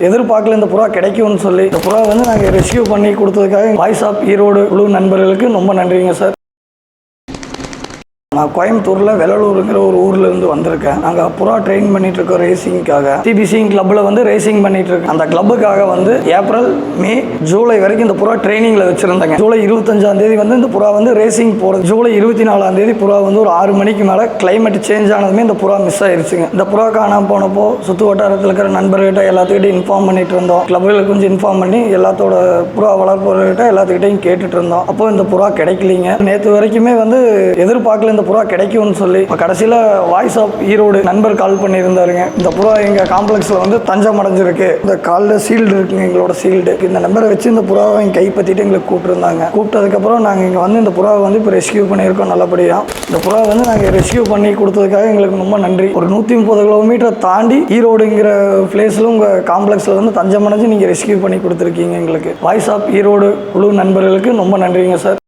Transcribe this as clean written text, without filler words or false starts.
எதிர்பார்க்கல இந்த புறா கிடைக்கும்னு சொல்லி இந்த புறா வந்து நாங்கள் ரெஸ்கியூ பண்ணி கொடுத்ததுக்காக வாய்ஸ் ஆஃப் ஈரோடு குழு நண்பர்களுக்கு ரொம்ப நன்றிங்க சார். நான் கோயம்புத்தூரில் வெள்ளலூருங்கிற ஒரு ஊரில் இருந்து வந்திருக்கேன். நாங்கள் புறா ட்ரெயின் பண்ணிட்டு இருக்கோம் ரேசிங்காக. சிபிசிங் கிளப்பில் வந்து ரேசிங் பண்ணிட்டு இருக்கோம். அந்த கிளப்புக்காக வந்து ஏப்ரல் மே ஜூலை வரைக்கும் இந்த புறா ட்ரைனிங்கில் வச்சுருந்தாங்க. ஜூலை 25ஆம் வந்து இந்த புறா வந்து ரேசிங் போகிறது. ஜூலை 24ஆம் புறா வந்து ஒரு 6 மணிக்கு மேலே கிளைமேட் சேஞ்ச் ஆனதுமே இந்த புறா மிஸ் ஆயிடுச்சுங்க. இந்த புறா காணாமல் போனப்போ சுற்று வட்டாரத்தில் இருக்கிற நண்பர்கிட்ட எல்லாத்துக்கிட்டையும் இன்ஃபார்ம் பண்ணிட்டு இருந்தோம். கிளப்புகளுக்கு கொஞ்சம் இன்ஃபார்ம் பண்ணி எல்லாத்தோட புறா வளர்ப்பவர்கிட்ட எல்லாத்துக்கிட்டையும் கேட்டுட்டு இருந்தோம். அப்போ இந்த புறா கிடைக்கலிங்க. நேற்று வரைக்குமே வந்து எதிர்பார்க்கல இந்த புறா கிடைக்கும்னு சொல்லி கடைசியில் வாய்ஸ் ஆஃப் ஈரோடு நண்பர் கால் பண்ணியிருந்தாருங்க. இந்த புறா எங்கள் காம்ப்ளெக்ஸில் வந்து தஞ்சம் அடைஞ்சிருக்கு, இந்த காலில் சீல்டு இருக்குங்க, எங்களோட சீல்டு. இந்த நம்பரை வச்சு இந்த புறாவை கைப்பற்றிட்டு எங்களுக்கு கூப்பிட்டுருந்தாங்க. கூப்பிட்டதுக்கப்புறம் நாங்கள் இங்கே வந்து இந்த புறாவை வந்து இப்போ ரெஸ்கியூ பண்ணியிருக்கோம் நல்லபடியாக. இந்த புறா வந்து நாங்கள் ரெஸ்கியூ பண்ணி கொடுத்ததுக்காக எங்களுக்கு ரொம்ப நன்றி. ஒரு 130 கிலோமீட்டரை தாண்டி ஈரோடுங்கிற பிளேஸில் உங்கள் காம்ப்ளெக்ஸில் வந்து தஞ்சம் அடைஞ்சு நீங்கள் ரெஸ்கியூ பண்ணி கொடுத்துருக்கீங்க எங்களுக்கு. வாய்ஸ் ஆஃப் ஈரோடு குழு நண்பர்களுக்கு ரொம்ப நன்றிங்க சார்.